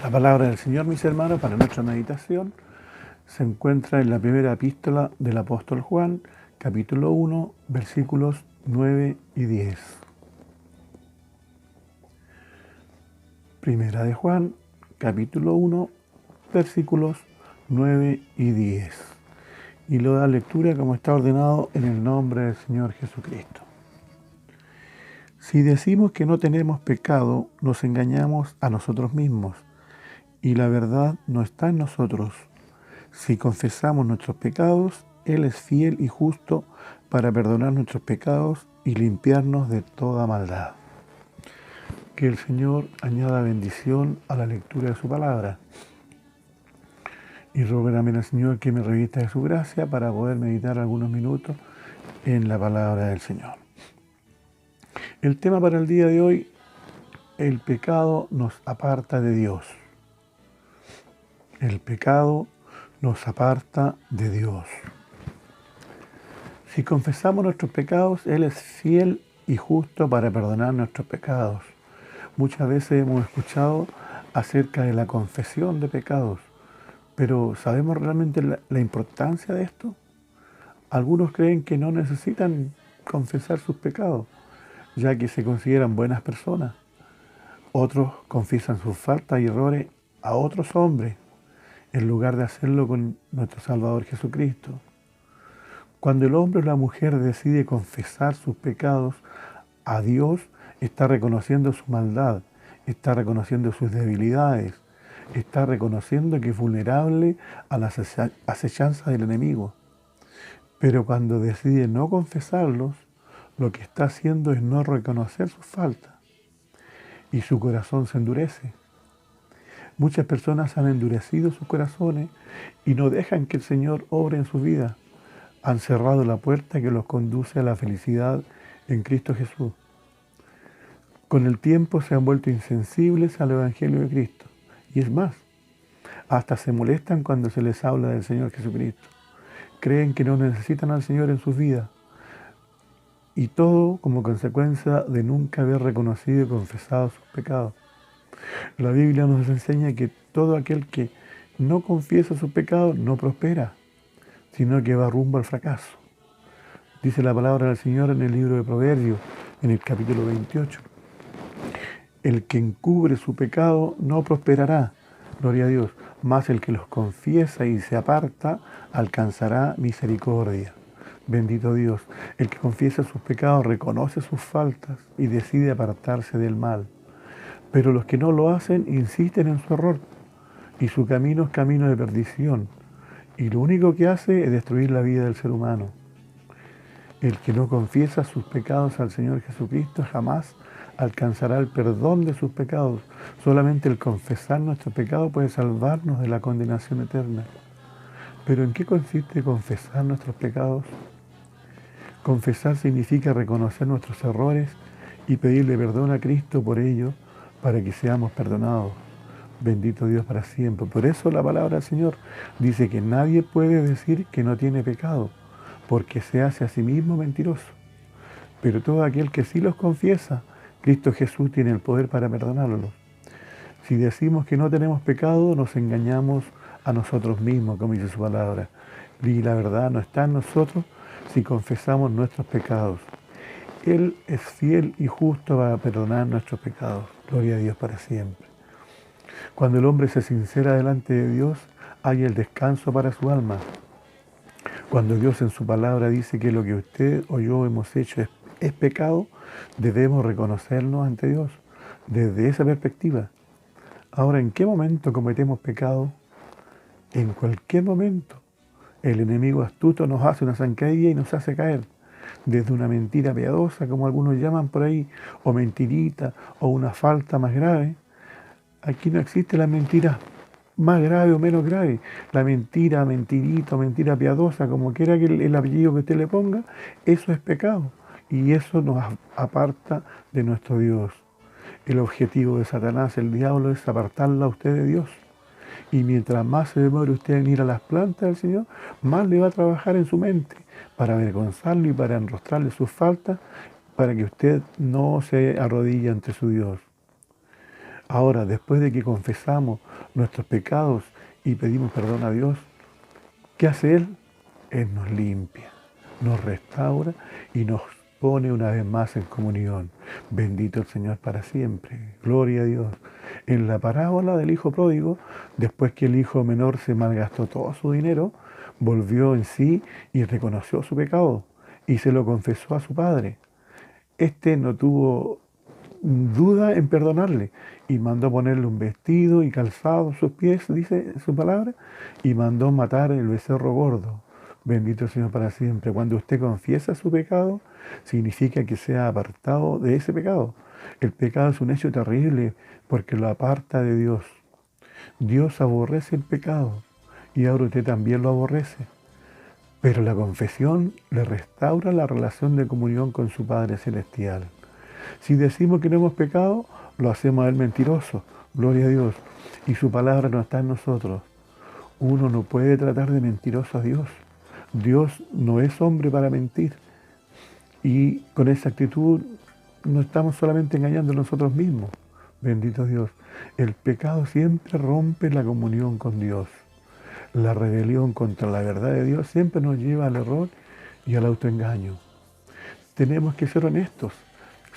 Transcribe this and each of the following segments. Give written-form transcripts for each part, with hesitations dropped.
La palabra del Señor, mis hermanos, para nuestra meditación se encuentra en la primera epístola del apóstol Juan, capítulo 1, versículos 9 y 10. Primera de Juan, capítulo 1, versículos 9 y 10. Y lo da lectura como está ordenado en el nombre del Señor Jesucristo. Si decimos que no tenemos pecado, nos engañamos a nosotros mismos, y la verdad no está en nosotros. Si confesamos nuestros pecados, Él es fiel y justo para perdonar nuestros pecados y limpiarnos de toda maldad. Que el Señor añada bendición a la lectura de su palabra. Y rogarme al Señor que me revista de su gracia para poder meditar algunos minutos en la palabra del Señor. El tema para el día de hoy: el pecado nos aparta de Dios. El pecado nos aparta de Dios. Si confesamos nuestros pecados, Él es fiel y justo para perdonar nuestros pecados. Muchas veces hemos escuchado acerca de la confesión de pecados, pero ¿sabemos realmente la importancia de esto? Algunos creen que no necesitan confesar sus pecados, ya que se consideran buenas personas. Otros confiesan sus faltas y errores a otros hombres, en lugar de hacerlo con nuestro Salvador Jesucristo. Cuando el hombre o la mujer decide confesar sus pecados a Dios, está reconociendo su maldad, está reconociendo sus debilidades, está reconociendo que es vulnerable a las acechanzas del enemigo. Pero cuando decide no confesarlos, lo que está haciendo es no reconocer sus faltas, y su corazón se endurece. Muchas personas han endurecido sus corazones y no dejan que el Señor obre en su vida. Han cerrado la puerta que los conduce a la felicidad en Cristo Jesús. Con el tiempo se han vuelto insensibles al Evangelio de Cristo. Y es más, hasta se molestan cuando se les habla del Señor Jesucristo. Creen que no necesitan al Señor en sus vidas. Y todo como consecuencia de nunca haber reconocido y confesado sus pecados. La Biblia nos enseña que todo aquel que no confiesa sus pecados no prospera, sino que va rumbo al fracaso. Dice la palabra del Señor en el libro de Proverbios, en el capítulo 28. El que encubre su pecado no prosperará, gloria a Dios, mas el que los confiesa y se aparta alcanzará misericordia. Bendito Dios, el que confiesa sus pecados reconoce sus faltas y decide apartarse del mal. Pero los que no lo hacen insisten en su error, y su camino es camino de perdición, y lo único que hace es destruir la vida del ser humano. El que no confiesa sus pecados al Señor Jesucristo jamás alcanzará el perdón de sus pecados. Solamente el confesar nuestro pecado puede salvarnos de la condenación eterna. ¿Pero en qué consiste confesar nuestros pecados? Confesar significa reconocer nuestros errores y pedirle perdón a Cristo por ello, para que seamos perdonados. Bendito Dios para siempre. Por eso la palabra del Señor dice que nadie puede decir que no tiene pecado, porque se hace a sí mismo mentiroso. Pero todo aquel que sí los confiesa, Cristo Jesús tiene el poder para perdonarlos. Si decimos que no tenemos pecado, nos engañamos a nosotros mismos, como dice su palabra. Y la verdad no está en nosotros si confesamos nuestros pecados. Él es fiel y justo para perdonar nuestros pecados. Gloria a Dios para siempre. Cuando el hombre se sincera delante de Dios, hay el descanso para su alma. Cuando Dios en su palabra dice que lo que usted o yo hemos hecho es pecado, debemos reconocernos ante Dios desde esa perspectiva. Ahora, ¿en qué momento cometemos pecado? En cualquier momento. El enemigo astuto nos hace una zancadilla y nos hace caer. Desde una mentira piadosa, como algunos llaman por ahí, o mentirita, o una falta más grave. Aquí no existe la mentira más grave o menos grave. La mentira, mentirita o mentira piadosa, como quiera que el apellido que usted le ponga, eso es pecado. Y eso nos aparta de nuestro Dios. El objetivo de Satanás, el diablo, es apartarla a usted de Dios. Y mientras más se demore usted en ir a las plantas del Señor, más le va a trabajar en su mente para avergonzarlo y para enrostrarle sus faltas, para que usted no se arrodille ante su Dios. Ahora, después de que confesamos nuestros pecados y pedimos perdón a Dios, ¿qué hace Él? Él nos limpia, nos restaura y nos pone una vez más en comunión. Bendito el Señor para siempre. Gloria a Dios. En la parábola del hijo pródigo, después que el hijo menor se malgastó todo su dinero, volvió en sí y reconoció su pecado y se lo confesó a su padre. Este no tuvo duda en perdonarle y mandó ponerle un vestido y calzado a sus pies, dice su palabra, y mandó matar el becerro gordo. Bendito el Señor para siempre. Cuando usted confiesa su pecado, significa que se ha apartado de ese pecado. El pecado es un hecho terrible porque lo aparta de Dios. Dios aborrece el pecado y ahora usted también lo aborrece. Pero la confesión le restaura la relación de comunión con su Padre Celestial. Si decimos que no hemos pecado, lo hacemos a Él mentiroso. Gloria a Dios. Y su palabra no está en nosotros. Uno no puede tratar de mentiroso a Dios. Dios no es hombre para mentir. Y con esa actitud no estamos solamente engañando a nosotros mismos. Bendito Dios. El pecado siempre rompe la comunión con Dios. La rebelión contra la verdad de Dios siempre nos lleva al error y al autoengaño. Tenemos que ser honestos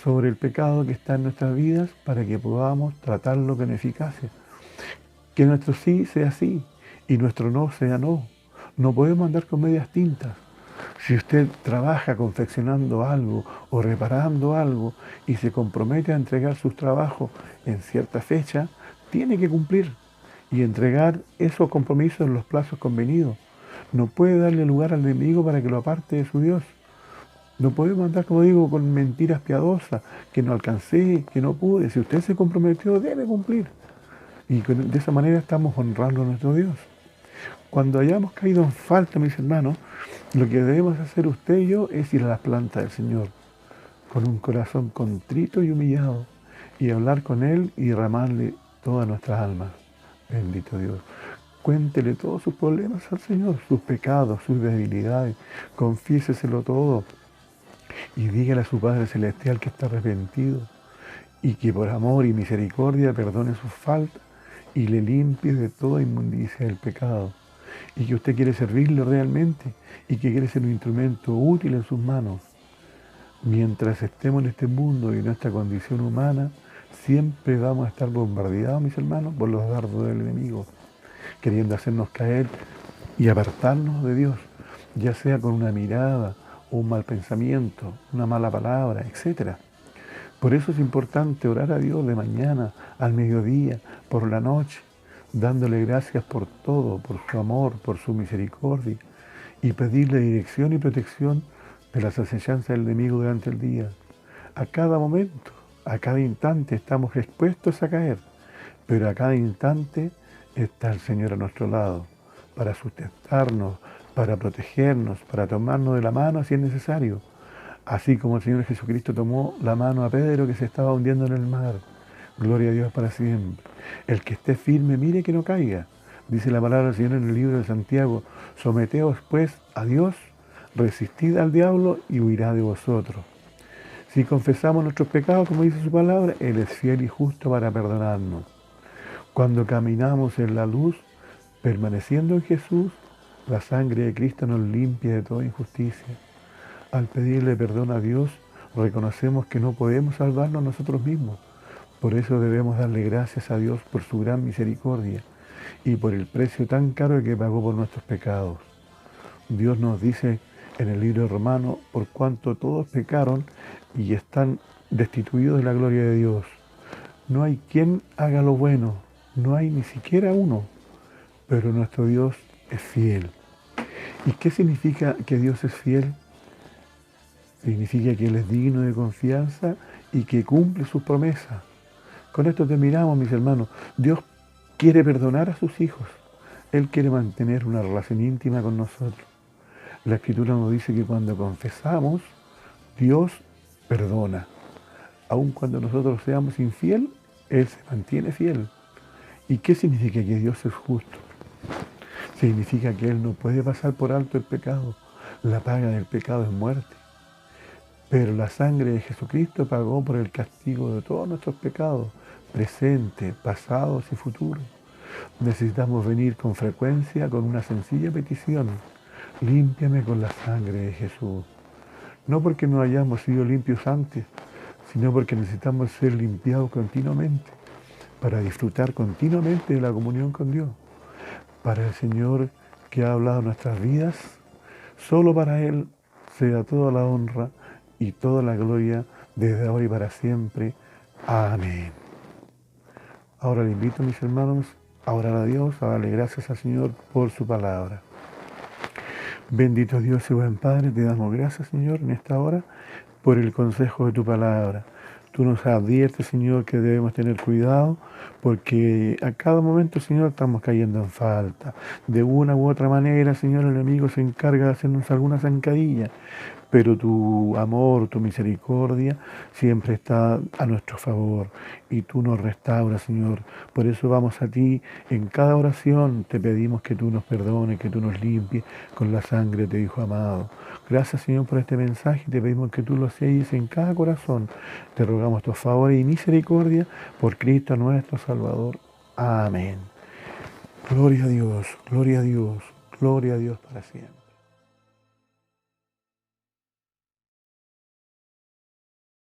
sobre el pecado que está en nuestras vidas para que podamos tratarlo con eficacia. Que nuestro sí sea sí y nuestro no sea no. No podemos andar con medias tintas. Si usted trabaja confeccionando algo o reparando algo y se compromete a entregar sus trabajos en cierta fecha, tiene que cumplir y entregar esos compromisos en los plazos convenidos. No puede darle lugar al enemigo para que lo aparte de su Dios. No podemos andar, como digo, con mentiras piadosas, que no alcancé, que no pude. Si usted se comprometió, debe cumplir. Y de esa manera estamos honrando a nuestro Dios. Cuando hayamos caído en falta, mis hermanos, lo que debemos hacer usted y yo es ir a las plantas del Señor, con un corazón contrito y humillado, y hablar con Él y derramarle todas nuestras almas. Bendito Dios. Cuéntele todos sus problemas al Señor, sus pecados, sus debilidades. Confiéseselo todo. Y dígale a su Padre Celestial que está arrepentido y que por amor y misericordia perdone sus faltas y le limpie de toda inmundicia del pecado. Y que usted quiere servirle realmente y que quiere ser un instrumento útil en sus manos. Mientras estemos en este mundo y en nuestra condición humana, siempre vamos a estar bombardeados, mis hermanos, por los dardos del enemigo, queriendo hacernos caer y apartarnos de Dios, ya sea con una mirada, un mal pensamiento, una mala palabra, etc. Por eso es importante orar a Dios de mañana, al mediodía, por la noche, dándole gracias por todo, por su amor, por su misericordia, y pedirle dirección y protección de las acechanzas del enemigo durante el día. A cada momento, a cada instante estamos expuestos a caer, pero a cada instante está el Señor a nuestro lado, para sustentarnos, para protegernos, para tomarnos de la mano si es necesario. Así como el Señor Jesucristo tomó la mano a Pedro que se estaba hundiendo en el mar. Gloria a Dios para siempre. El que esté firme, mire que no caiga. Dice la palabra del Señor en el libro de Santiago: someteos pues a Dios, resistid al diablo y huirá de vosotros. Si confesamos nuestros pecados, como dice su palabra, Él es fiel y justo para perdonarnos. Cuando caminamos en la luz, permaneciendo en Jesús, la sangre de Cristo nos limpia de toda injusticia. Al pedirle perdón a Dios, reconocemos que no podemos salvarnos nosotros mismos. Por eso debemos darle gracias a Dios por su gran misericordia y por el precio tan caro que pagó por nuestros pecados. Dios nos dice en el libro de Romanos: por cuanto todos pecaron y están destituidos de la gloria de Dios. No hay quien haga lo bueno, no hay ni siquiera uno, pero nuestro Dios es fiel. ¿Y qué significa que Dios es fiel? Significa que Él es digno de confianza y que cumple sus promesas. Con esto terminamos, mis hermanos. Dios quiere perdonar a sus hijos. Él quiere mantener una relación íntima con nosotros. La Escritura nos dice que cuando confesamos, Dios perdona. Aun cuando nosotros seamos infiel, Él se mantiene fiel. ¿Y qué significa que Dios es justo? Significa que Él no puede pasar por alto el pecado. La paga del pecado es muerte. Pero la sangre de Jesucristo pagó por el castigo de todos nuestros pecados, presentes, pasados y futuros. Necesitamos venir con frecuencia con una sencilla petición. Límpiame con la sangre de Jesús. No porque no hayamos sido limpios antes, sino porque necesitamos ser limpiados continuamente para disfrutar continuamente de la comunión con Dios. Para el Señor que ha hablado nuestras vidas, solo para Él sea toda la honra y toda la gloria desde ahora y para siempre. Amén. Ahora le invito, mis hermanos, a orar a Dios, a darle gracias al Señor por su palabra. Bendito Dios y buen Padre, te damos gracias, Señor, en esta hora por el consejo de tu palabra. Tú nos adviertes, Señor, que debemos tener cuidado porque a cada momento, Señor, estamos cayendo en falta. De una u otra manera, Señor, el enemigo se encarga de hacernos alguna zancadilla, pero tu amor, tu misericordia siempre está a nuestro favor y tú nos restauras, Señor. Por eso vamos a ti en cada oración, te pedimos que tú nos perdones, que tú nos limpies con la sangre de tu Hijo amado. Gracias, Señor, por este mensaje y te pedimos que tú lo selles en cada corazón. Te rogamos tus favores y misericordia por Cristo nuestro Salvador. Amén. Gloria a Dios, gloria a Dios, gloria a Dios para siempre.